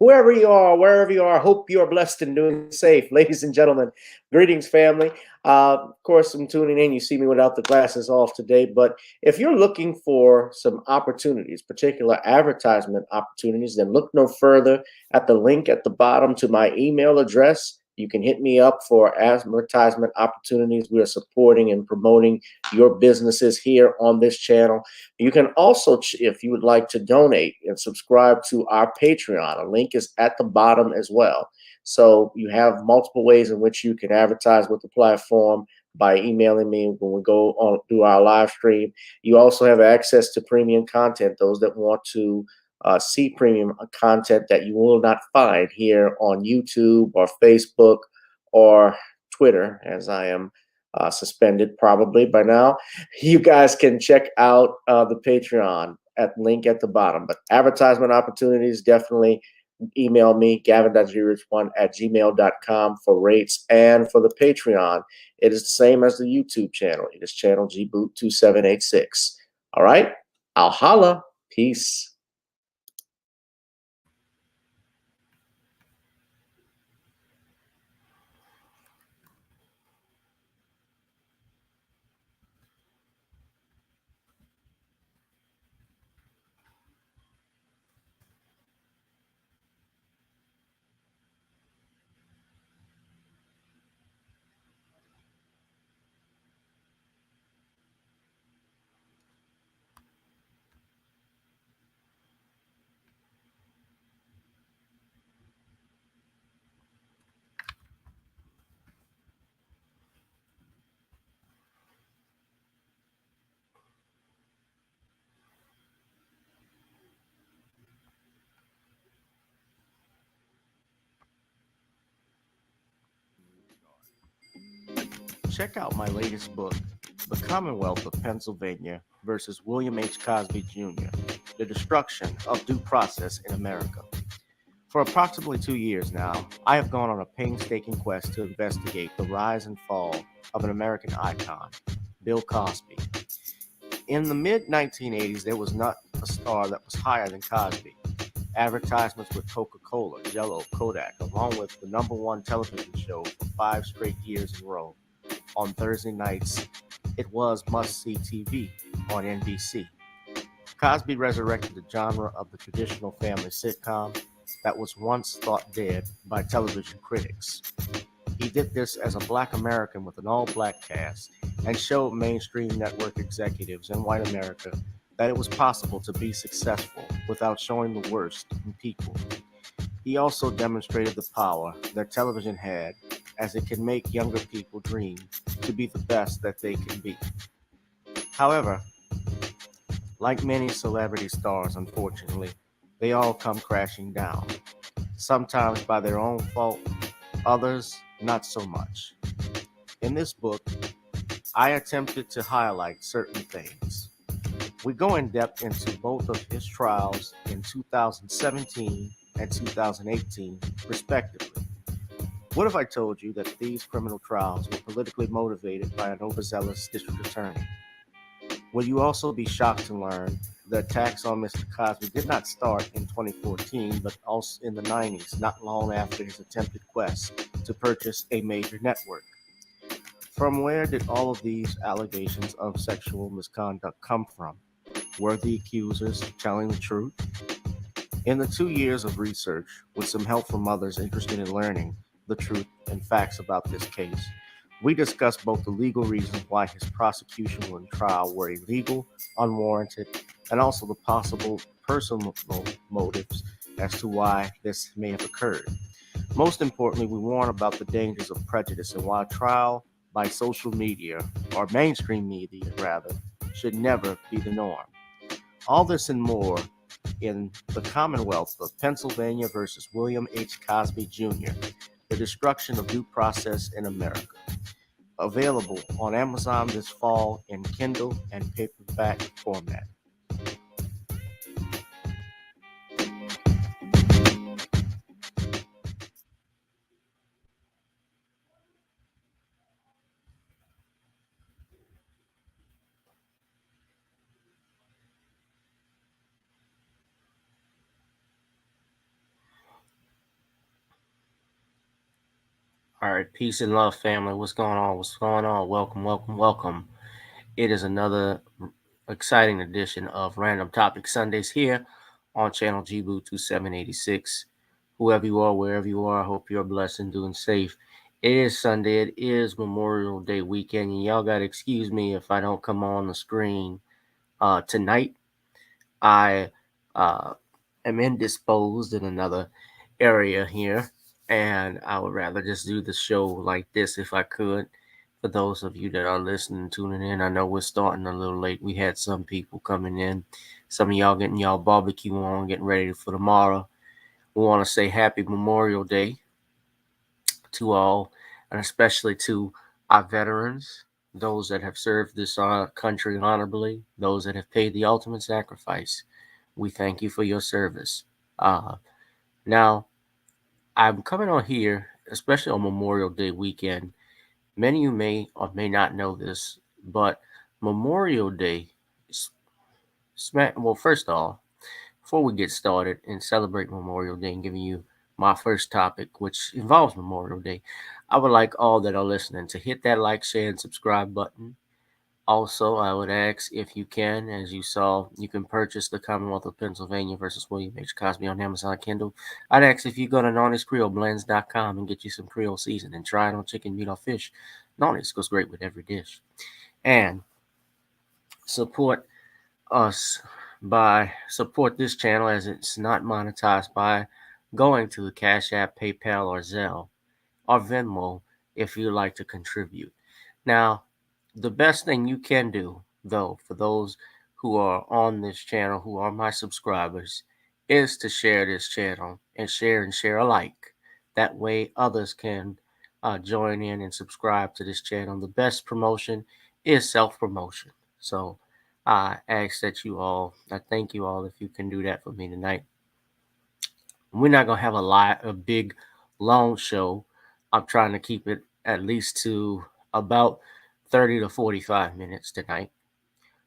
whoever you are, wherever you are, hope you are blessed and doing safe. Ladies and gentlemen, greetings, family. Of course, I'm tuning in. You see me without the glasses off today, but if you're looking for some opportunities, particular advertisement opportunities, then look no further at the link at the bottom to my email address. You can hit me up for advertisement opportunities. We are supporting and promoting your businesses here on this channel. You can also, if you would like to donate and subscribe to our Patreon, a link is at the bottom as well. So you have multiple ways in which you can advertise with the platform by emailing me when we go on do our live stream. You also have access to premium content, those that want to see premium content that you will not find here on YouTube or Facebook or Twitter, as I am suspended probably by now. You guys can check out the Patreon at link at the bottom. But advertisement opportunities, definitely email me, gavin.grich1@gmail.com for rates. And for the Patreon, it is the same as the YouTube channel. It is channel gboot2786. All right, I'll holla. Peace. Check out my latest book, The Commonwealth of Pennsylvania versus William H. Cosby Jr., The Destruction of Due Process in America. For approximately 2 years now, I have gone on a painstaking quest to investigate the rise and fall of an American icon, Bill Cosby. In the mid-1980s, there was not a star that was higher than Cosby. Advertisements with Coca-Cola, Jello, Kodak, along with the #1 television show for 5 straight years in a row. On Thursday nights, it was must-see TV on NBC. Cosby resurrected the genre of the traditional family sitcom that was once thought dead by television critics. He did this as a Black American with an all-Black cast and showed mainstream network executives in white America that it was possible to be successful without showing the worst in people. He also demonstrated the power that television had, as it can make younger people dream to be the best that they can be. However, like many celebrity stars, unfortunately, they all come crashing down, sometimes by their own fault, others not so much. In this book, I attempted to highlight certain things. We go in depth into both of his trials in 2017 and 2018, respectively. What if I told you that these criminal trials were politically motivated by an overzealous district attorney? Will you also be shocked to learn the attacks on Mr. Cosby did not start in 2014, but also in the 90s, not long after his attempted quest to purchase a major network? From where did all of these allegations of sexual misconduct come from? Were the accusers telling the truth? In the 2 years of research, with some help from others interested in learning the truth and facts about this case, we discussed both the legal reasons why his prosecution and trial were illegal, unwarranted, and also the possible personal motives as to why this may have occurred. Most importantly, we warn about the dangers of prejudice and why trial by social media, or mainstream media rather, should never be the norm. All this and more in The Commonwealth of Pennsylvania versus William H. Cosby Jr., The Destruction of Due Process in America. Available on Amazon this fall in Kindle and paperback format. All right, peace and love, family. What's going on? What's going on? Welcome, welcome, welcome. It is another exciting edition of Random Topic Sundays here on channel GBoo 2786. Whoever you are, wherever you are, I hope you're blessed and doing safe. It is Sunday. It is Memorial Day weekend, and y'all got to excuse me if I don't come on the screen tonight. I uh, am indisposed in another area here, and I would rather just do the show like this if I could. For those of you that are listening, tuning in, I know we're starting a little late. We had some people coming in, some of y'all getting y'all barbecue on, getting ready for tomorrow. We want to say Happy Memorial Day to all, and especially to our veterans, those that have served this country honorably, those that have paid the ultimate sacrifice. We thank you for your service. Uh, Now, I'm coming on here, especially on Memorial Day weekend. Many of you may or may not know this, but Memorial Day, well, first off, before we get started and celebrate Memorial Day and giving you my first topic, which involves Memorial Day, I would like all that are listening to hit that like, share, and subscribe button. Also, I would ask if you can, as you saw, you can purchase The Commonwealth of Pennsylvania versus William H. Cosby on Amazon Kindle. I'd ask if you go to NarnisCreoleBlends.com and get you some Creole seasoning. Try it on chicken, meat, or fish. Narnis goes great with every dish. And support us support this channel as it's not monetized by going to the Cash App, PayPal, or Zelle, or Venmo if you'd like to contribute. Now, the best thing you can do, though, for those who are on this channel, who are my subscribers, is to share this channel and share alike. That way, others can join in and subscribe to this channel. The best promotion is self promotion. So, I ask that I thank you all if you can do that for me tonight. We're not gonna have a big, long show. I'm trying to keep it at least to about 30 to 45 minutes tonight.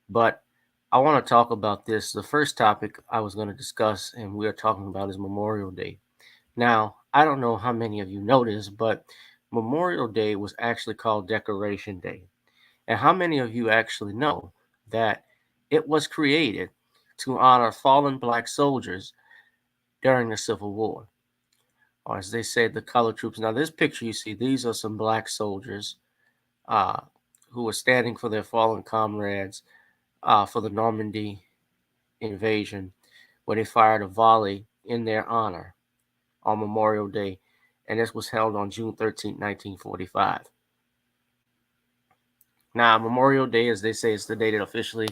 But I want to talk about this. The first topic I was going to discuss and we are talking about is Memorial Day. Now, I don't know how many of you noticed, but Memorial Day was actually called Decoration Day. And how many of you actually know that it was created to honor fallen black soldiers during the Civil War? Or as they say, the colored troops. Now, this picture you see, these are some black soldiers uh, who were standing for their fallen comrades for the Normandy invasion, where they fired a volley in their honor on Memorial Day, and this was held on June 13, 1945. Now, Memorial Day, as they say, is the day that officially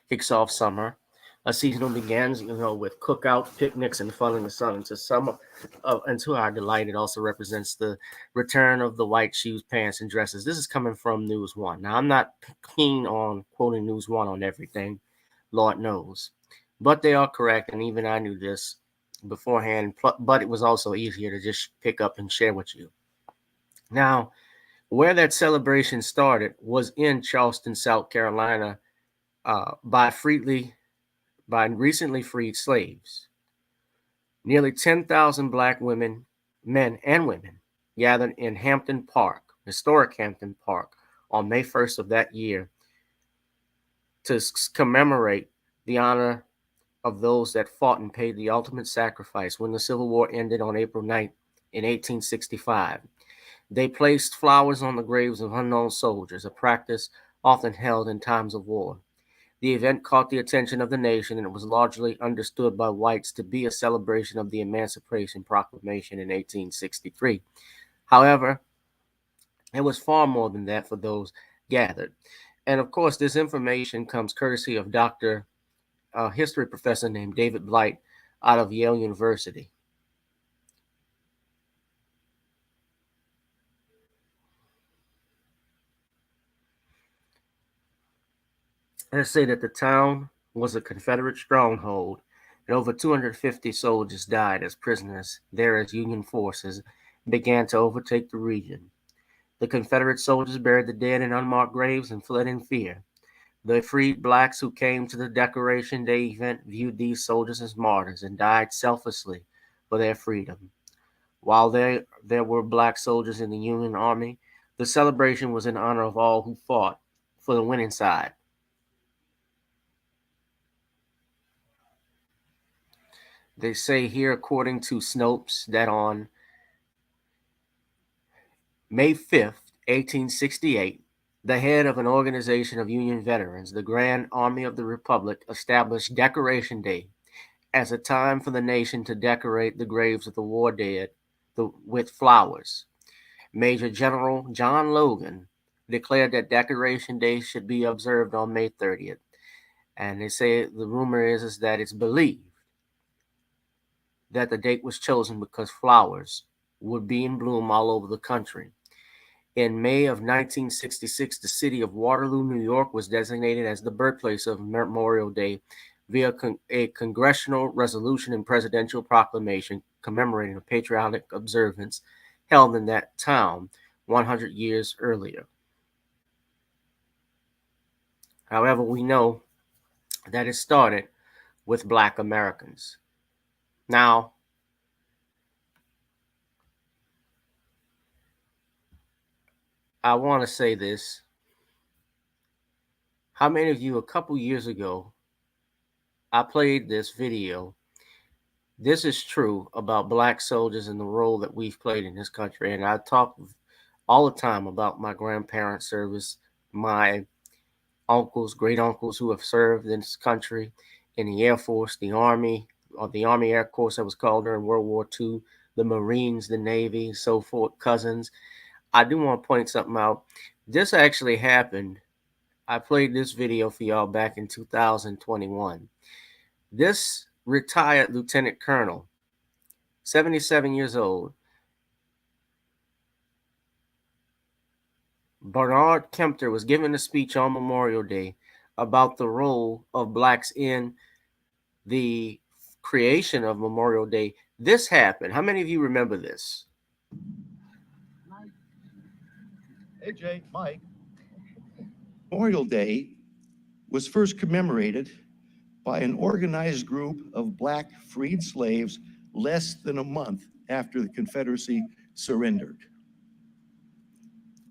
kicks off summer. A season begins, with cookouts, picnics, and fun in the sun. And to some, and to our delight, it also represents the return of the white shoes, pants, and dresses. This is coming from News One. Now, I'm not keen on quoting News One on everything, Lord knows, but they are correct, and even I knew this beforehand. But it was also easier to just pick up and share with you. Now, where that celebration started was in Charleston, South Carolina, by recently freed slaves. Nearly 10,000 black women, men, and women gathered in Hampton Park, historic Hampton Park, on May 1st of that year to commemorate the honor of those that fought and paid the ultimate sacrifice when the Civil War ended on April 9th in 1865. They placed flowers on the graves of unknown soldiers, a practice often held in times of war. The event caught the attention of the nation and it was largely understood by whites to be a celebration of the Emancipation Proclamation in 1863. However, it was far more than that for those gathered. And of course, this information comes courtesy of a history professor named David Blight out of Yale University. Let's say that the town was a Confederate stronghold, and over 250 soldiers died as prisoners there as Union forces began to overtake the region. The Confederate soldiers buried the dead in unmarked graves and fled in fear. The freed blacks who came to the Decoration Day event viewed these soldiers as martyrs and died selflessly for their freedom. While there were black soldiers in the Union Army, the celebration was in honor of all who fought for the winning side. They say here, according to Snopes, that on May 5th, 1868, the head of an organization of Union veterans, the Grand Army of the Republic, established Decoration Day as a time for the nation to decorate the graves of the war dead with flowers. Major General John Logan declared that Decoration Day should be observed on May 30th. And they say the rumor is that it's believed that the date was chosen because flowers would be in bloom all over the country. In May of 1966, the city of Waterloo, New York, was designated as the birthplace of Memorial Day via a congressional resolution and presidential proclamation commemorating a patriotic observance held in that town 100 years earlier. However, we know that it started with Black Americans. Now, I want to say this. How many of you, a couple years ago, I played this video. This is true about black soldiers and the role that we've played in this country. And I talk all the time about my grandparents' service, my uncles, great uncles who have served in this country in the Air Force, the Army, or the Army Air Corps that was called during World War II, the Marines, the Navy, so forth, cousins. I do want to point something out. This actually happened. I played this video for y'all back in 2021. This retired lieutenant colonel, 77 years old, Bernard Kempter, was giving a speech on Memorial Day about the role of blacks in the creation of Memorial Day. This happened. How many of you remember this? AJ, Mike. Memorial Day was first commemorated by an organized group of black freed slaves less than a month after the Confederacy surrendered.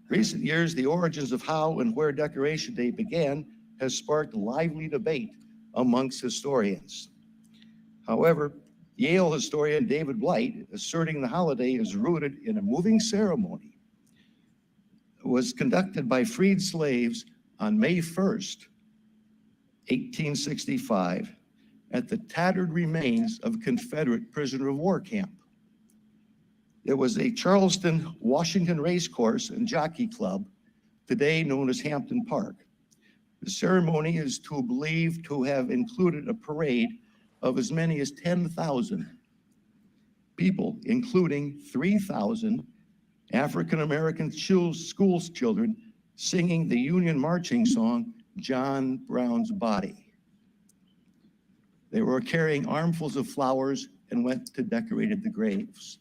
Recent years, the origins of how and where Decoration Day began has sparked lively debate amongst historians. However, Yale historian David Blight, asserting the holiday is rooted in a moving ceremony, was conducted by freed slaves on May 1st, 1865, at the tattered remains of a Confederate prisoner of war camp. There was a Charleston, Washington racecourse and jockey club, today known as Hampton Park. The ceremony is believed to have included a parade of as many as 10,000 people, including 3,000 African-American school children singing the Union marching song, John Brown's Body. They were carrying armfuls of flowers and went to decorate the graves.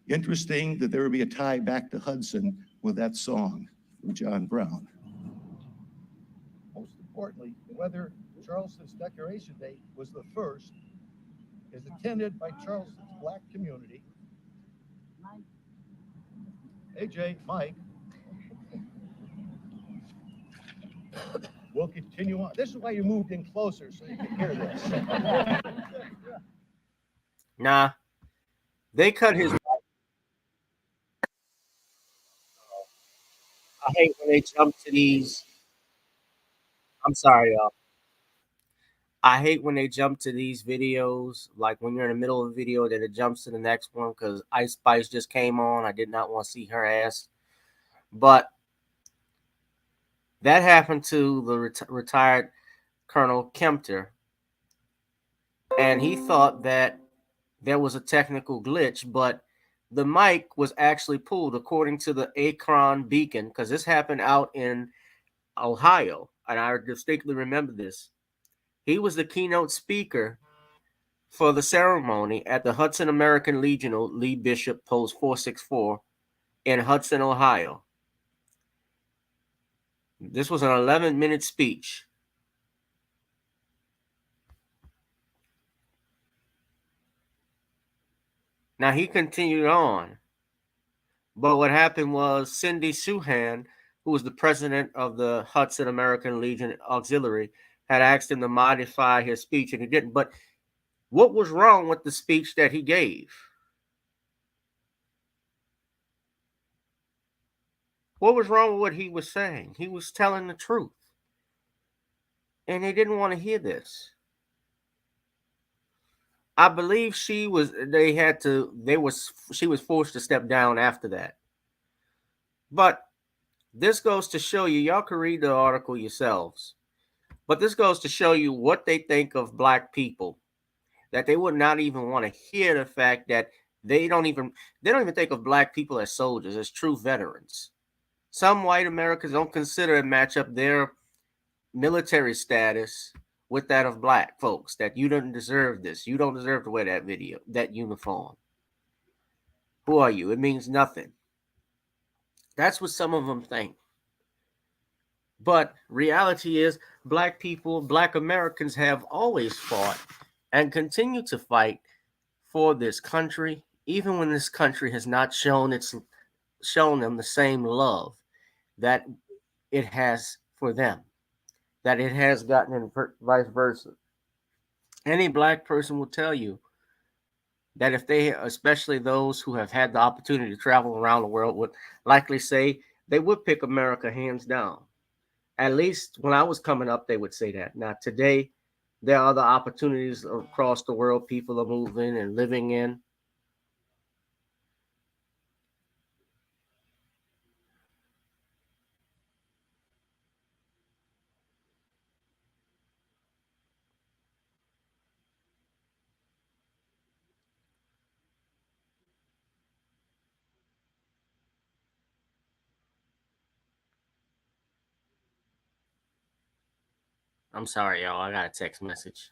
Interesting that there would be a tie back to Hudson with that song of John Brown. Most importantly, whether Charleston's Decoration Day was the first is attended by Charleston's black community. AJ, Mike. We'll continue on. This is why you moved in closer so you can hear this. Nah, they cut his. I hate when they jump to these. I'm sorry, y'all. I hate when they jump to these videos, like when you're in the middle of a video, then it jumps to the next one because Ice Spice just came on. I did not want to see her ass. But that happened to the retired Colonel Kempter. And he thought that there was a technical glitch, but the mic was actually pulled according to the Akron Beacon, because this happened out in Ohio. And I distinctly remember this. He was the keynote speaker for the ceremony at the Hudson American Legional Lee Bishop Post 464 in Hudson, Ohio. This was an 11-minute speech. Now he continued on, but what happened was Cindy Suhan, who was the president of the Hudson American Legion Auxiliary, had asked him to modify his speech, and he didn't. But what was wrong with the speech that he gave? What was wrong with what he was saying? He was telling the truth. And they didn't want to hear this. I believe she was she was forced to step down after that. But this goes to show you, y'all can read the article yourselves. But this goes to show you what they think of black people. That they would not even want to hear the fact that they don't even think of black people as soldiers, as true veterans. Some white Americans don't consider and match up their military status with that of black folks, that you don't deserve this. You don't deserve to wear that uniform. Who are you? It means nothing. That's what some of them think. But reality is, black people, black Americans have always fought and continue to fight for this country, even when this country has not shown them the same love that it has for them, that it has gotten, and vice versa. Any black person will tell you that if they, especially those who have had the opportunity to travel around the world, would likely say they would pick America hands down. At least when I was coming up, they would say that. Now, today, there are other opportunities across the world people are moving and living in. I'm sorry, y'all. I got a text message.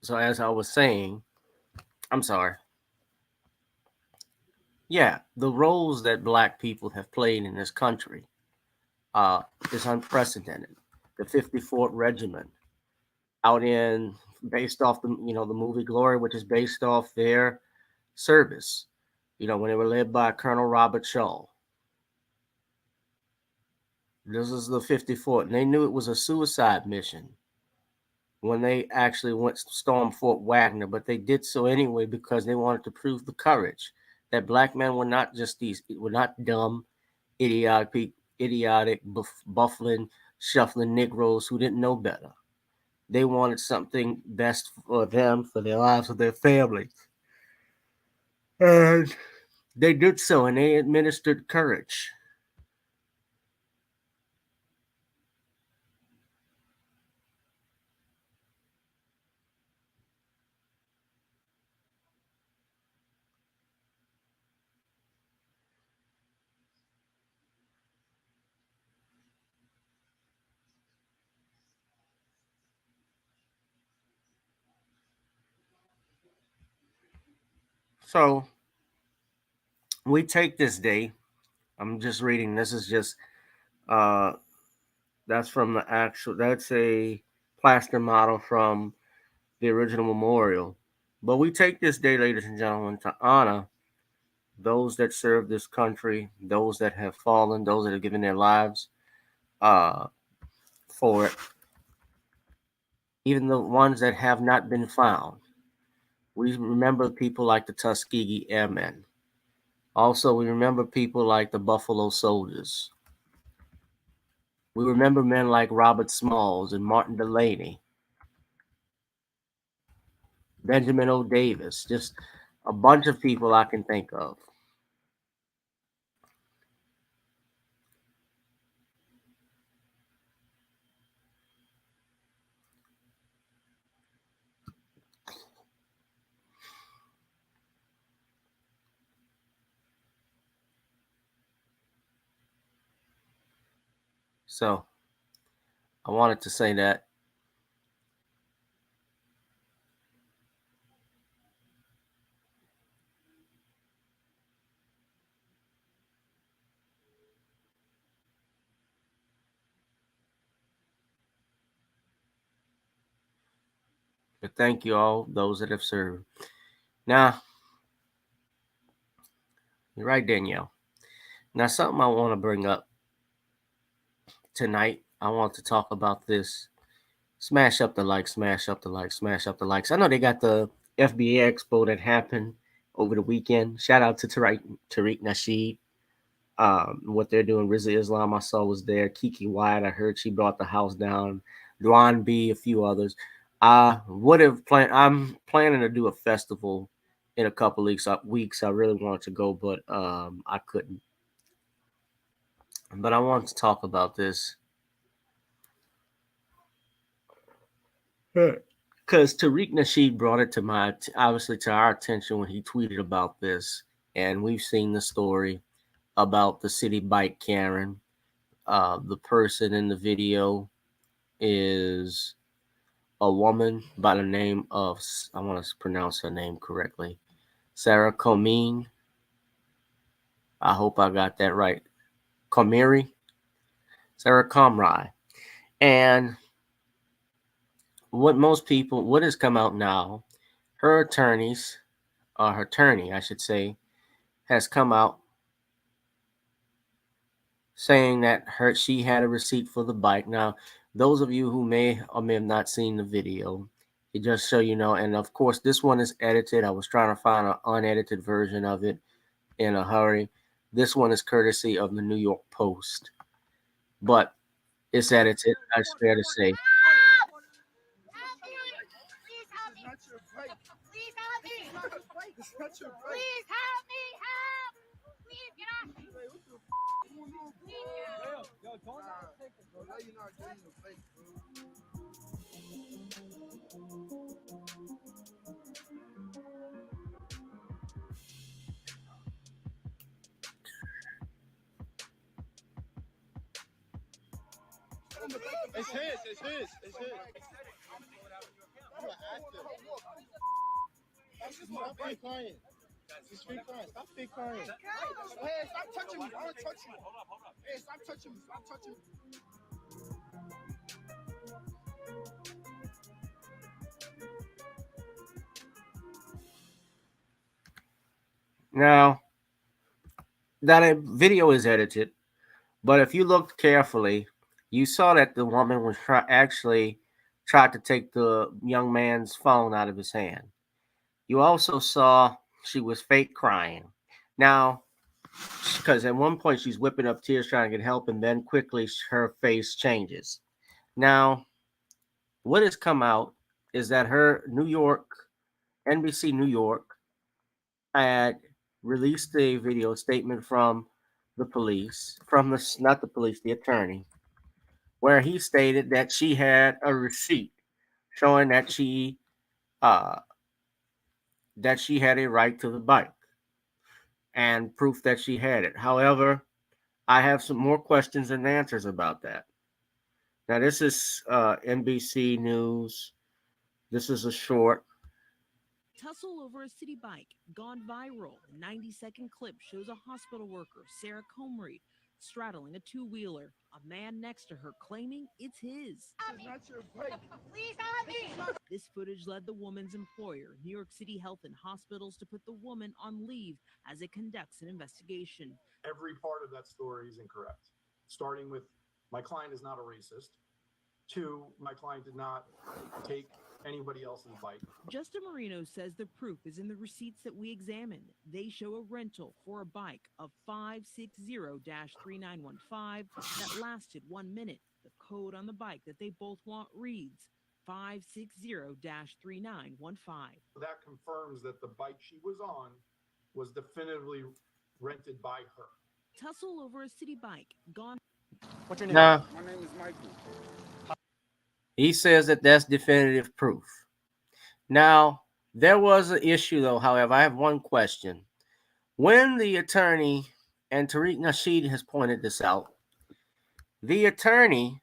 So, as I was saying, I'm sorry. Yeah, the roles that black people have played in this country is unprecedented. The 54th Regiment, out in based off the movie Glory, which is based off their service. When they were led by Colonel Robert Shaw. This is the 54th, and they knew it was a suicide mission when they actually went to storm Fort Wagner, but they did so anyway because they wanted to prove the courage that black men were not dumb, idiotic, buffling, shuffling Negroes who didn't know better. They wanted something best for them, for their lives, for their families. And they did so, and they administered courage. So we take this day. I'm just reading. This is just uh, that's from the actual. That's a plaster model from the original memorial. But we take this day, ladies and gentlemen, to honor those that serve this country, those that have fallen, those that have given their lives uh, for it, even the ones that have not been found. We remember people like the Tuskegee Airmen. Also, we remember people like the Buffalo Soldiers. We remember men like Robert Smalls and Martin Delaney, Benjamin O. Davis, just a bunch of people I can think of. So I wanted to say that. But thank you all those that have served. Now, you're right, Danielle. Now, something I want to bring up tonight. I want to talk about this. Smash up the likes, smash up the likes, smash up the likes. I know they got the FBA Expo that happened over the weekend. Shout out to Tariq Nasheed. What they're doing. Rizza Islam, I saw was there. Kiki Wyatt, I heard she brought the house down. Duan B, a few others. I'm planning to do a festival in a couple weeks. I really wanted to go, but I couldn't. But I want to talk about this because Tariq Nasheed brought it to obviously to our attention when he tweeted about this, and we've seen the story about the CitiBike Karen. The person in the video is a woman by the name of, I want to pronounce her name correctly, Sarah Comine. I hope I got that right. Comiri, Sarah Comrie. And what has come out now, her attorney, I should say, has come out saying that she had a receipt for the bike. Now, those of you who may or may have not seen the video, it just so you know, and of course, this one is edited. I was trying to find an unedited version of it in a hurry. This one is courtesy of the New York Post, but it's edited, it's fair to say. It's his. I'm an actor. Stop fake crying. It's fake crying. Stop fake crying. Hey, stop touching me. I want to touch you. Hey, stop touching me. Stop touching me. Now, that video is edited, but if you looked carefully, you saw that the woman was actually tried to take the young man's phone out of his hand. You also saw she was fake crying. Now, because at one point she's whipping up tears trying to get help, and then quickly her face changes. Now, what has come out is that her NBC New York had released a video statement from the police, not the police, the attorney, where he stated that she had a receipt showing uh, that she had a right to the bike and proof that she had it. However, I have some more questions and answers about that. Now, this is NBC News. This is a short. Tussle over a CitiBike gone viral. A 90-second clip shows a hospital worker, Sarah Comrie, straddling a two-wheeler. A man next to her claiming it's his. Please help me. This footage led the woman's employer, New York City Health and Hospitals, to put the woman on leave as it conducts an investigation. Every part of that story is incorrect. Starting with, my client is not a racist. 2, my client did not take anybody else's bike. Justin Marino says the proof is in the receipts that we examined. They show a rental for a bike of 560-3915 that lasted 1 minute. The code on the bike that they both want reads 560-3915. That confirms that the bike she was on was definitively rented by her. Tussle over a CitiBike gone. What's your name? Now, My name is Michael. he says that that's definitive proof. Now, there was an issue, though. However, I have one question. When the attorney, and Tariq Nasheed has pointed this out, the attorney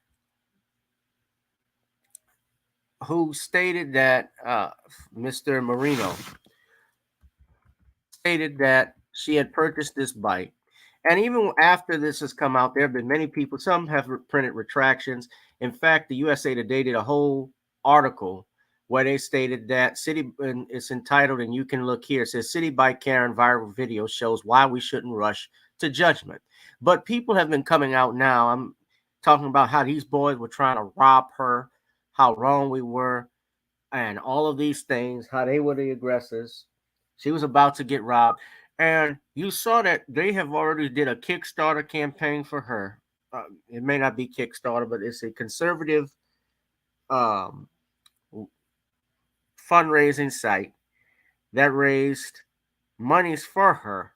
who stated that Mr. Marino stated that she had purchased this bike. And even after this has come out, there have been many people, some have printed retractions. In fact, the USA Today did a whole article where they stated that and it's entitled, and you can look here. It says CitiBike Karen viral video shows why we shouldn't rush to judgment. But people have been coming out now. I'm talking about how these boys were trying to rob her, how wrong we were, and all of these things, how they were the aggressors. She was about to get robbed. And you saw that they have already did a Kickstarter campaign for her. It may not be Kickstarter, but it's a conservative um, fundraising site that raised monies for her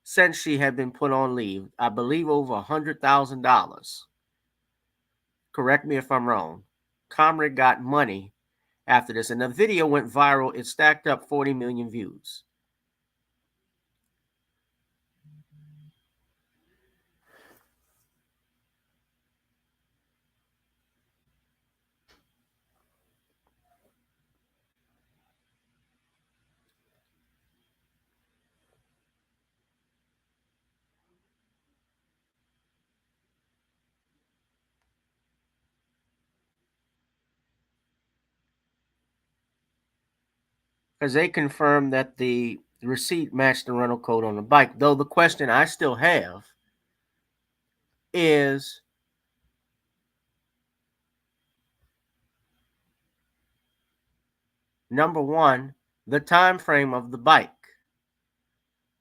since she had been put on leave. I believe over $100,000. Correct me if I'm wrong. Comrade got money after this, and the video went viral. It stacked up 40 million views. Because they confirmed that the receipt matched the rental code on the bike. Though the question I still have is, number one, the time frame of the bike.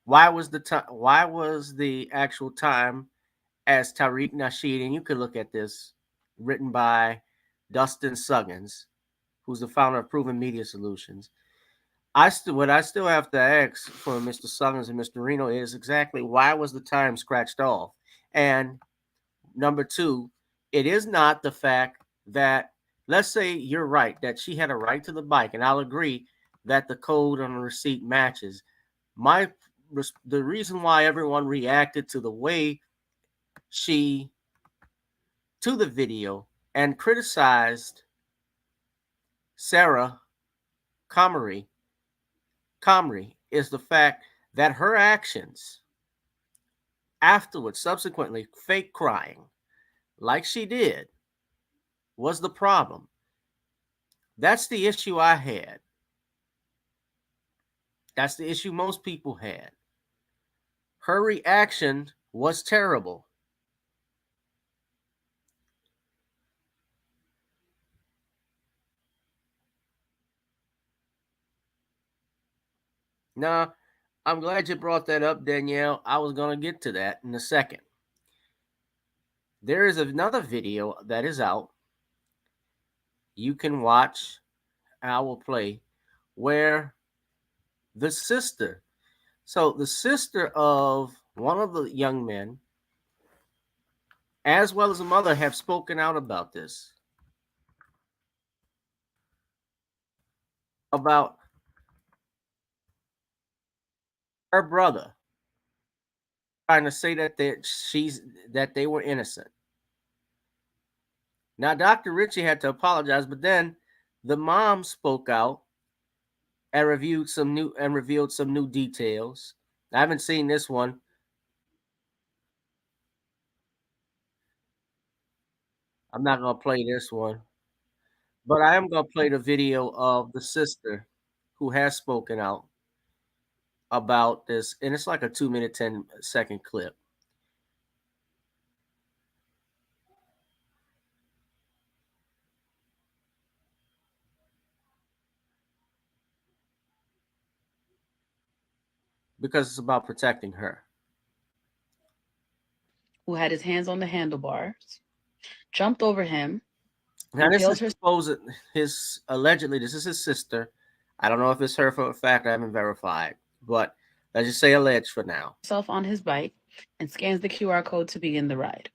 Why was the time? Why was the actual time as Tariq Nasheed? And you can look at this, written by Dustin Suggins, who's the founder of Proven Media Solutions. What I still have to ask for Mr. Suggins and Mr. Reno is exactly why was the time scratched off? And number two, it is not the fact that, let's say you're right, that she had a right to the bike, and I'll agree that the code on the receipt matches. The reason why everyone reacted to the way to the video and criticized Sarah Comrie is the fact that her actions afterwards, subsequently, fake crying, like she did, was the problem. That's the issue I had. That's the issue most people had. Her reaction was terrible. Now, I'm glad you brought that up, Danielle. I was going to get to that in a second. There is another video that is out. You can watch, I will play, where the sister of one of the young men, as well as the mother, have spoken out about this. About her brother trying to say that they were innocent. Now, Dr. Ritchie had to apologize, but then the mom spoke out and revealed some new details. I haven't seen this one. I'm not gonna play this one, but I am gonna play the video of the sister who has spoken out about this, and it's like a 2-minute, 10-second clip. Because it's about protecting her. Who had his hands on the handlebars, jumped over him. Now, this is allegedly, this is his sister. I don't know if it's her for a fact. I haven't verified, but let's just say alleged for now. Himself on his bike and scans the QR code to begin the ride.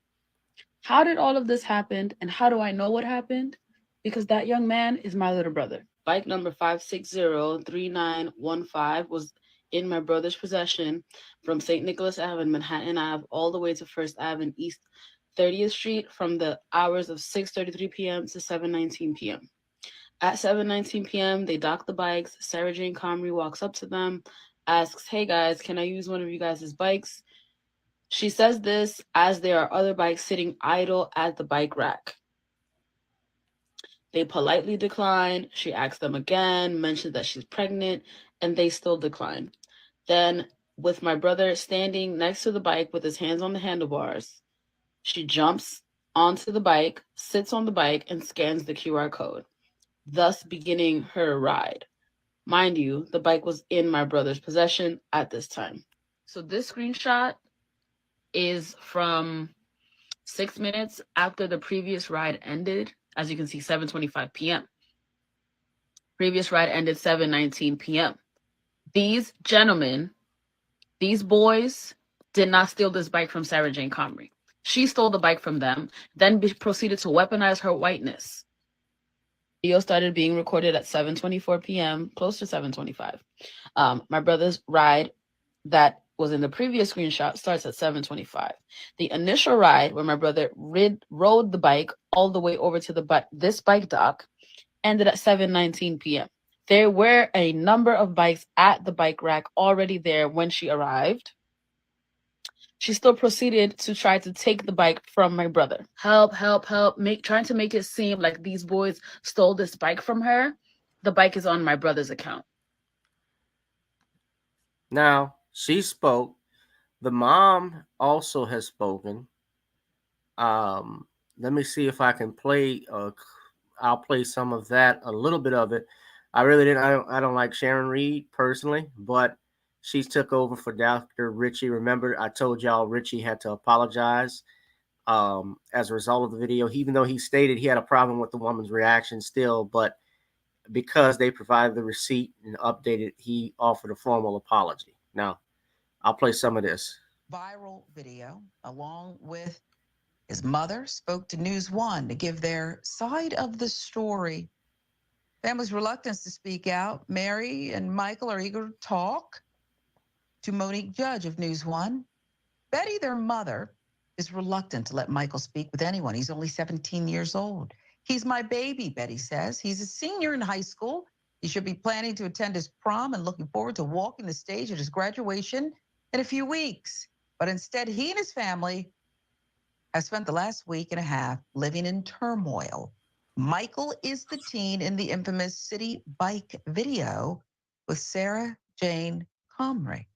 How did all of this happen, and how do I know what happened? Because that young man is my little brother. Bike number 5603915 was in my brother's possession from St. Nicholas Ave and Manhattan Ave all the way to First Ave and East 30th Street from the hours of 6:33 p.m. to 7:19 p.m. At 7:19 p.m., they dock the bikes. Sarah Jane Comrie walks up to them, asks, "Hey guys, can I use one of you guys' bikes?" She says this as there are other bikes sitting idle at the bike rack. They politely declined. She asked them again, mentioned that she's pregnant, and they still declined. Then, with my brother standing next to the bike with his hands on the handlebars, she jumps onto the bike, sits on the bike, and scans the QR code, thus beginning her ride. Mind you, the bike was in my brother's possession at this time. So this screenshot is from 6 minutes after the previous ride ended. As you can see, 7:25 p.m. Previous ride ended 7:19 p.m. These gentlemen, these boys, did not steal this bike from Sarah Jane Comrie. She stole the bike from them, then proceeded to weaponize her whiteness. Video started being recorded at 7:24 p.m., close to 7:25. My brother's ride that was in the previous screenshot starts at 7:25. The initial ride where my brother rode the bike all the way over to this bike dock ended at 7:19 p.m. There were a number of bikes at the bike rack already there when she arrived. She still proceeded to try to take the bike from my brother. Help, help, help. Trying to make it seem like these boys stole this bike from her. The bike is on my brother's account. Now, she spoke. The mom also has spoken. Let me see if I can play. I'll play some of that, a little bit of it. I really didn't. I don't like Sharon Reed personally, but she took over for Dr. Richie. Remember, I told y'all Richie had to apologize as a result of the video, even though he stated he had a problem with the woman's reaction still, but because they provided the receipt and updated, he offered a formal apology. Now, I'll play some of this. Viral video, along with his mother, spoke to News One to give their side of the story. Family's reluctance to speak out. Mary and Michael are eager to talk to Monique Judge of News One. Betty, their mother, is reluctant to let Michael speak with anyone. He's only 17 years old. He's my baby, Betty says. He's a senior in high school. He should be planning to attend his prom and looking forward to walking the stage at his graduation in a few weeks. But instead, he and his family have spent the last week and a half living in turmoil. Michael is the teen in the infamous CitiBike video with Sarah Jane Comrie.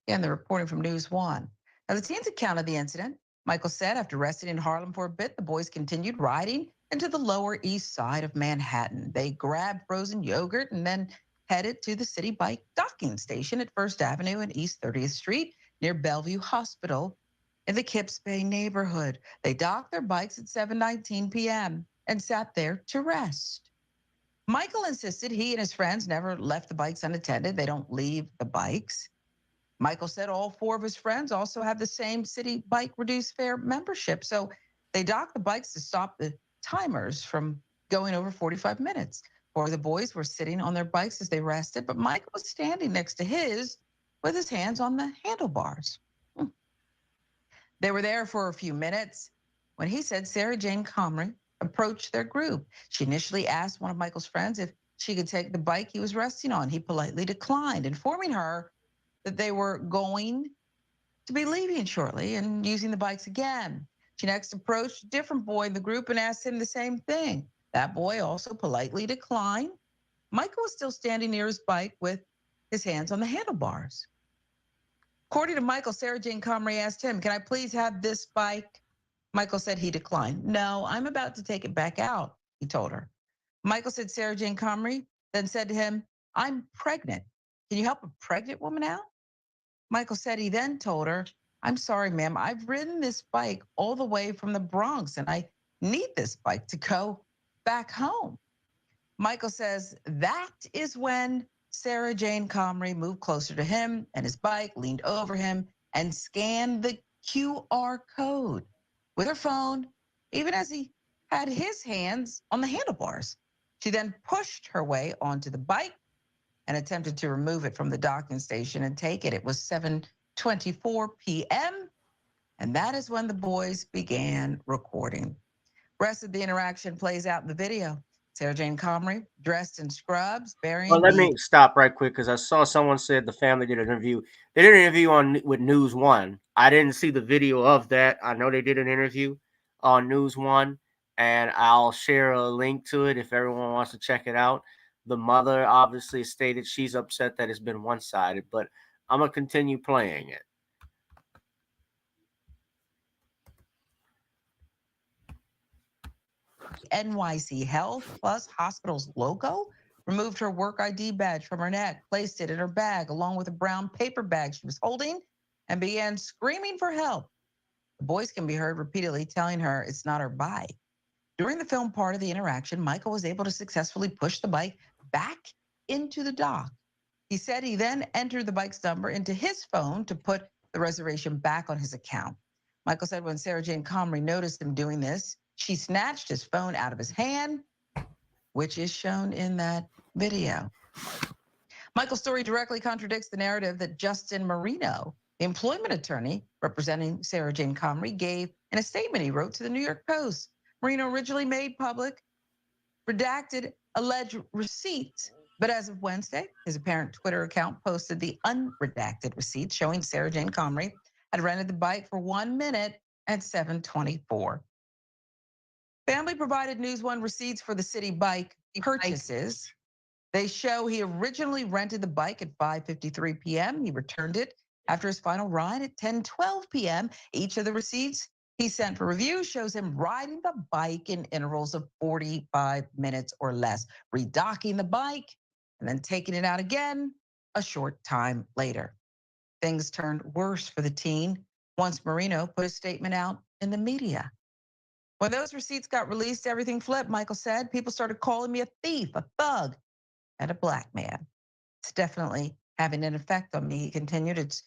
Again, they're reporting from News One. Now, the teen's account of the incident, Michael said after resting in Harlem for a bit, the boys continued riding into the Lower East Side of Manhattan. They grabbed frozen yogurt and then headed to the CitiBike docking station at First Avenue and East 30th Street near Bellevue Hospital in the Kips Bay neighborhood. They docked their bikes at 7:19 p.m. and sat there to rest. Michael insisted he and his friends never left the bikes unattended. They don't leave the bikes. Michael said all four of his friends also have the same CitiBike reduced fare membership. So they docked the bikes to stop the timers from going over 45 minutes. Four of the boys were sitting on their bikes as they rested, but Michael was standing next to his with his hands on the handlebars. They were there for a few minutes when he said Sarah Jane Comrie approached their group. She initially asked one of Michael's friends if she could take the bike he was resting on. He politely declined, informing her that they were going to be leaving shortly and using the bikes again. She next approached a different boy in the group and asked him the same thing. That boy also politely declined. Michael was still standing near his bike with his hands on the handlebars. According to Michael, Sarah Jane Comrie asked him, "Can I please have this bike?" Michael said he declined. "No, I'm about to take it back out," he told her. Michael said Sarah Jane Comrie then said to him, "I'm pregnant. Can you help a pregnant woman out?" Michael said he then told her, "I'm sorry, ma'am. I've ridden this bike all the way from the Bronx and I need this bike to go back home." Michael says that is when Sarah Jane Comrie moved closer to him and his bike, leaned over him, and scanned the QR code with her phone, even as he had his hands on the handlebars. She then pushed her way onto the bike and attempted to remove it from the docking station and take it. It was 7:24 p.m., and that is when the boys began recording. Rest of the interaction plays out in the video. Sarah Jane Comrie, dressed in scrubs, bearing Well, let me stop right quick because I saw someone said the family did an interview. They did an interview with News One. I didn't see the video of that. I know they did an interview on News One, and I'll share a link to it if everyone wants to check it out. The mother obviously stated she's upset that it's been one-sided, but I'm going to continue playing it. NYC Health Plus Hospital's logo, removed her work ID badge from her neck, placed it in her bag along with a brown paper bag she was holding, and began screaming for help. The voice can be heard repeatedly telling her it's not her bike. During the film part of the interaction, Michael was able to successfully push the bike back into the dock. He said he then entered the bike's number into his phone to put the reservation back on his account. Michael said when Sarah Jane Comrie noticed him doing this, she snatched his phone out of his hand, which is shown in that video. Michael's story directly contradicts the narrative that Justin Marino, the employment attorney representing Sarah Jane Comrie, gave in a statement he wrote to the New York Post. Marino originally made public redacted alleged receipts, but as of Wednesday, his apparent Twitter account posted the unredacted receipts showing Sarah Jane Comrie had rented the bike for 1 minute at 7:24. Family provided News One receipts for the CitiBike purchases. They show he originally rented the bike at 5:53 p.m. He returned it after his final ride at 10:12 p.m. Each of the receipts he sent for review shows him riding the bike in intervals of 45 minutes or less, redocking the bike, and then taking it out again a short time later. Things turned worse for the teen once Marino put a statement out in the media. When those receipts got released, everything flipped, Michael said. People started calling me a thief, a thug, and a black man. It's definitely having an effect on me, he continued. It's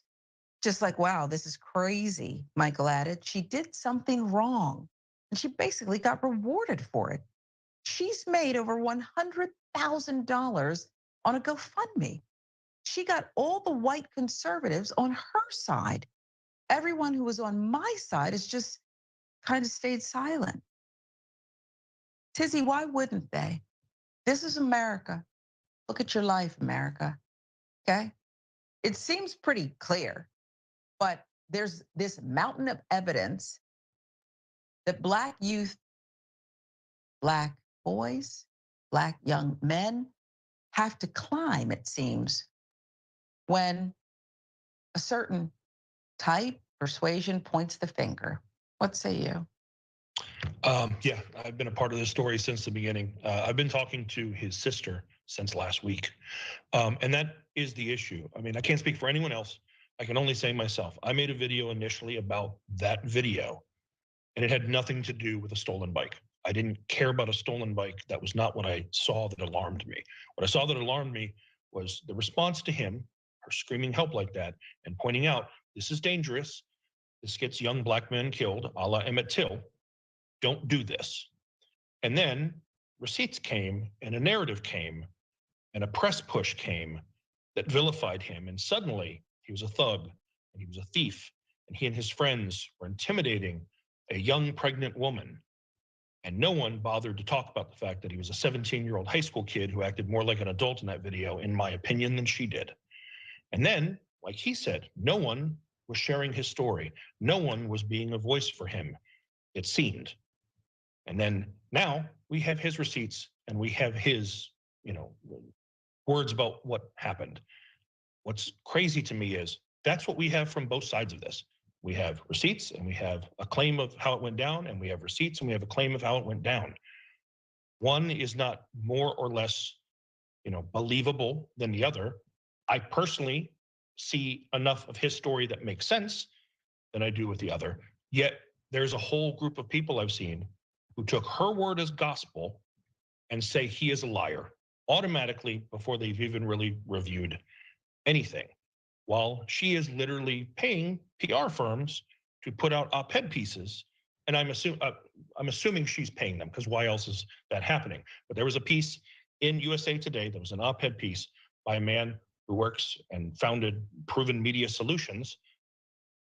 just like, wow, this is crazy, Michael added. She did something wrong, and she basically got rewarded for it. She's made over $100,000 on a GoFundMe. She got all the white conservatives on her side. Everyone who was on my side has just kind of stayed silent. Tizzy, why wouldn't they? This is America. Look at your life, America. Okay? It seems pretty clear, but there's this mountain of evidence that Black youth, Black boys, Black young men have to climb, it seems, when a certain type, persuasion points the finger. What say you? Yeah, I've been a part of this story since the beginning. I've been talking to his sister since last week. And that is the issue. I mean, I can't speak for anyone else. I can only say myself. I made a video initially about that video, and it had nothing to do with a stolen bike. I didn't care about a stolen bike. That was not what I saw that alarmed me. What I saw that alarmed me was the response to him, her screaming help like that, and pointing out, this is dangerous. This gets young Black men killed, a la Emmett Till. Don't do this. And then receipts came, and a narrative came, and a press push came that vilified him. And suddenly he was a thug, and he was a thief, and he and his friends were intimidating a young pregnant woman. And no one bothered to talk about the fact that he was a 17-year-old high school kid who acted more like an adult in that video, in my opinion, than she did. And then, like he said, no one was sharing his story. No one was being a voice for him, it seemed. And then now we have his receipts and we have his, words about what happened. What's crazy to me is that's what we have from both sides of this. We have receipts and we have a claim of how it went down, and we have receipts and we have a claim of how it went down. One is not more or less, believable than the other. I personally see enough of his story that makes sense than I do with the other. Yet there's a whole group of people I've seen who took her word as gospel and say he is a liar automatically before they've even really reviewed anything, while she is literally paying PR firms to put out op-ed pieces. And I'm assuming she's paying them, because why else is that happening? But there was a piece in USA Today that was an op-ed piece by a man who works and founded Proven Media Solutions,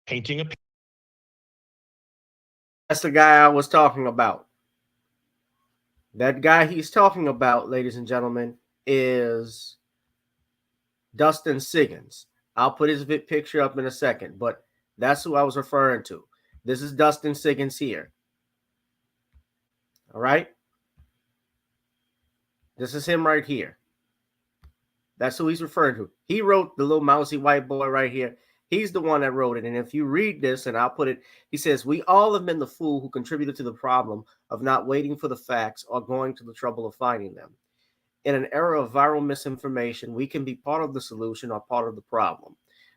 painting a. That's the guy I was talking about. That guy he's talking about, ladies and gentlemen, is Dustin Siggins. I'll put his picture up in a second, but that's who I was referring to. This is Dustin Siggins here. All right? This is him right here. That's who he's referring to. He wrote the little mousy white boy right here. He's the one that wrote it. And if you read this, and I'll put it, he says, we all have been the fool who contributed to the problem of not waiting for the facts or going to the trouble of finding them. In an era of viral misinformation, we can be part of the solution or part of the problem.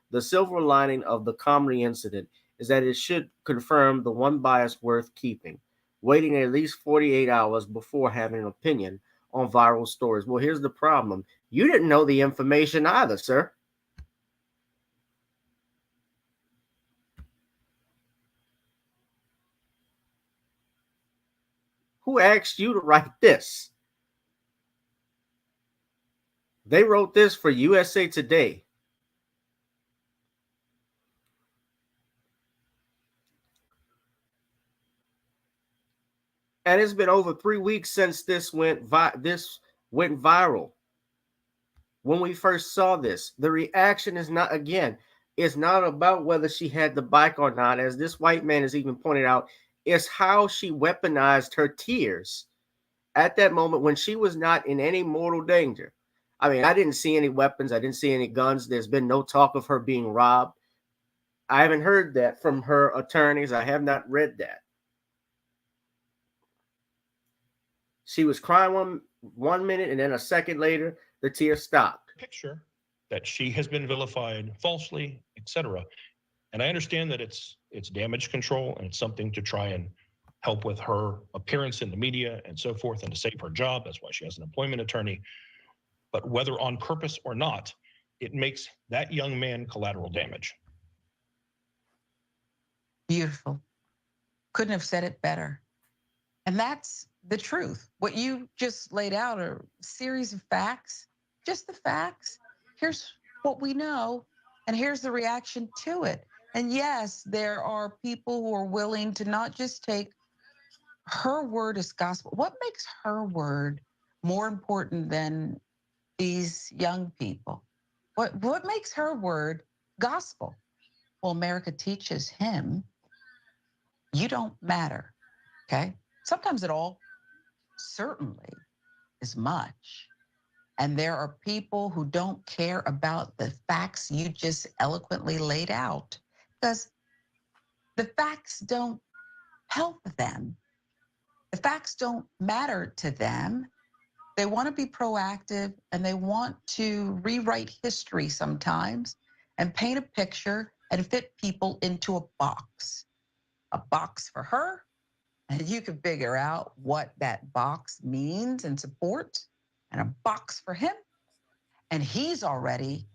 The silver lining of the comedy incident is that it should confirm the one bias worth keeping, waiting at least 48 hours before having an opinion on viral stories. Well, here's the problem. You didn't know the information either, sir. Who asked you to write this? They wrote this for USA Today. And it's been over 3 weeks since this went viral. When we first saw this, the reaction is not, again, it's not about whether she had the bike or not, as this white man has even pointed out. It's how she weaponized her tears at that moment when she was not in any mortal danger. I mean, I didn't see any weapons. I didn't see any guns. There's been no talk of her being robbed. I haven't heard that from her attorneys. I have not read that. She was crying one minute, and then a second later, the tears stopped. Picture that she has been vilified falsely, etc. And I understand that it's damage control and it's something to try and help with her appearance in the media and so forth and to save her job. That's why she has an employment attorney. But whether on purpose or not, it makes that young man collateral damage. Beautiful. Couldn't have said it better. And that's the truth. What you just laid out are a series of facts, just the facts. Here's what we know, and here's the reaction to it. And yes, there are people who are willing to not just take her word as gospel. What makes her word more important than these young people? What makes her word gospel? Well, America teaches him, you don't matter, okay? Sometimes it all certainly is much. And there are people who don't care about the facts you just eloquently laid out because the facts don't help them. The facts don't matter to them. They want to be proactive and they want to rewrite history sometimes and paint a picture and fit people into a box for her. And you can figure out what that box means and supports, and a box for him. And he's already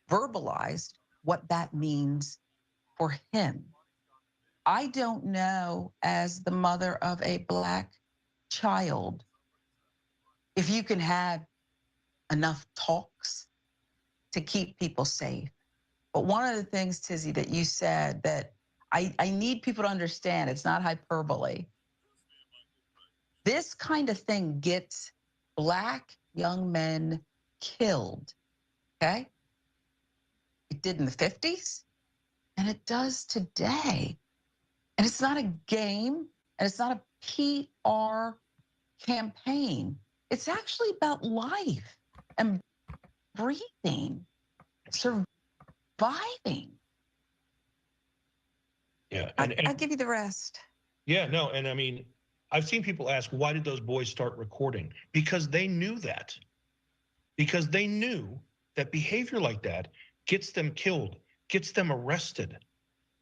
verbalized what that means for him. I don't know, as the mother of a Black child, if you can have enough talks to keep people safe. But one of the things, Tizzy, that you said that I need people to understand, it's not hyperbole. This kind of thing gets Black young men killed, okay? It did in the 50s, and it does today. And it's not a game, and it's not a PR campaign. It's actually about life and breathing, surviving. Yeah, I'll give you the rest. yeah, no, and I mean, I've seen people ask, why did those boys start recording? Because they knew that. Because they knew that behavior like that gets them killed, gets them arrested.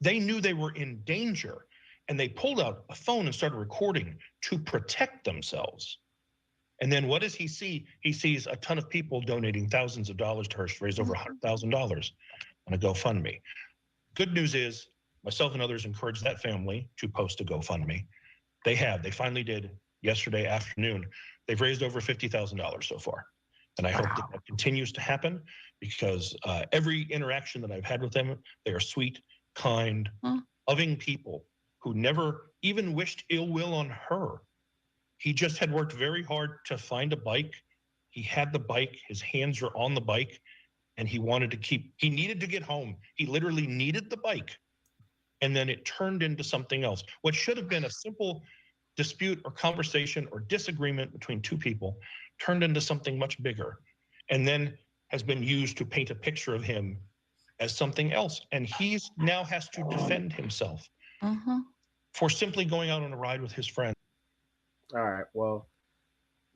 They knew they were in danger, and they pulled out a phone and started recording to protect themselves. And then what does he see? He sees a ton of people donating thousands of dollars to her. She raised over $100,000 on a GoFundMe. Good news is, myself and others encouraged that family to post a GoFundMe. They finally did yesterday afternoon. They've raised over $50,000 so far. And I hope that continues to happen because every interaction that I've had with them, they are sweet, kind, loving people who never even wished ill will on her. He just had worked very hard to find a bike. He had the bike, his hands were on the bike, and he needed to get home. He literally needed the bike. And then it turned into something else. What should have been a simple dispute or conversation or disagreement between two people turned into something much bigger, and then has been used to paint a picture of him as something else. And he's now has to defend himself for simply going out on a ride with his friends. All right. Well,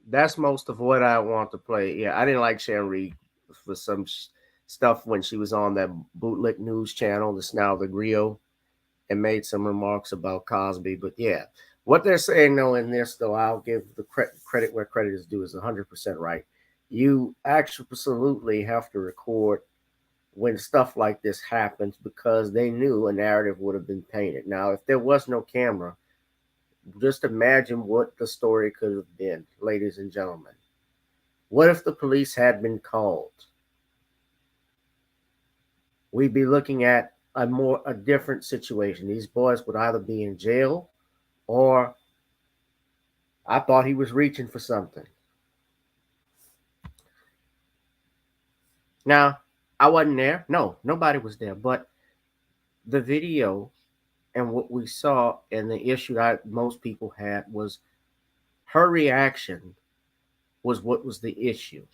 that's most of what I want to play. Yeah, I didn't like Sharon Reed for some stuff when she was on that bootleg news channel that's now the Grio, and made some remarks about Cosby. But yeah, what they're saying though in this, though, I'll give the credit where credit is due, is 100% right. You absolutely have to record when stuff like this happens, because they knew a narrative would have been painted. Now, if there was no camera, just imagine what the story could have been, ladies and gentlemen. What if the police had been called? We'd be looking at a different situation. These boys would either be in jail, or I thought he was reaching for something. Now, I wasn't there. No, nobody was there. But the video and what we saw, and the issue that most people had, was her reaction was what was the issue.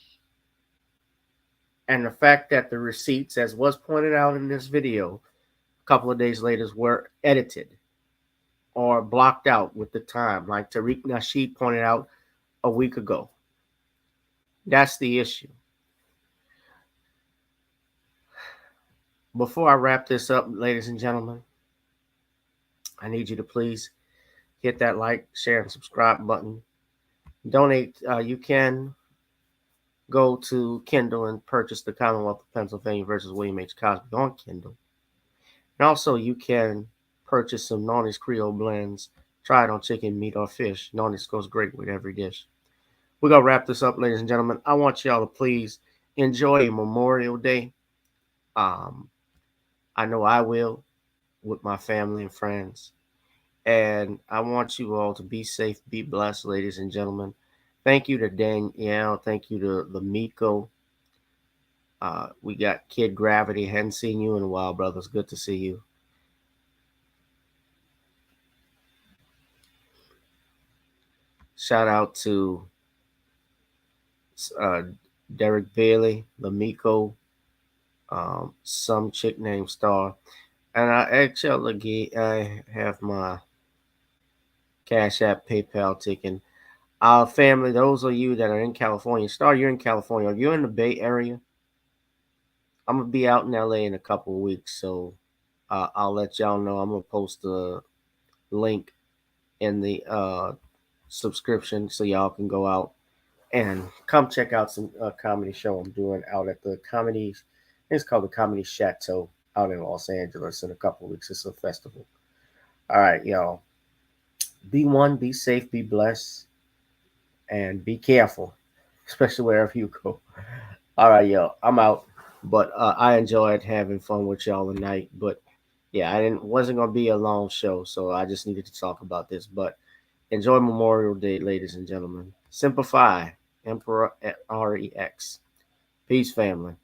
And the fact that the receipts, as was pointed out in this video, a couple of days later, were edited or blocked out with the time, like Tariq Nasheed pointed out a week ago. That's the issue. Before I wrap this up, ladies and gentlemen, I need you to please hit that like, share, and subscribe button. Donate. You can go to Kindle and purchase The Commonwealth of Pennsylvania versus William H. Cosby on Kindle. And also, you can purchase some Noni's Creole blends. Try it on chicken, meat, or fish. Noni's goes great with every dish. We're going to wrap this up, ladies and gentlemen. I want y'all to please enjoy Memorial Day. I know I will, with my family and friends. And I want you all to be safe, be blessed, ladies and gentlemen. Thank you to Danielle. Thank you to Lamiko. We got Kid Gravity. Hadn't seen you in a while, brothers. Good to see you. Shout out to Derek Bailey, Lamiko, some chick named Star. And I have my Cash App, PayPal ticking. Our family, those of you that are in California, Star, you're in California. If you're in the Bay Area, I'm going to be out in LA in a couple of weeks. So I'll let y'all know. I'm going to post a link in the subscription so y'all can go out and come check out some comedy show I'm doing out at the comedy. It's called the Comedy Chateau out in Los Angeles in a couple of weeks. It's a festival. All right, y'all. Be one, be safe, be blessed, and be careful, especially wherever you go. All right, y'all. I'm out. But I enjoyed having fun with y'all tonight. But yeah, wasn't gonna be a long show, so I just needed to talk about this. But enjoy Memorial Day, ladies and gentlemen. Simplify, Emperor at REX. Peace, family.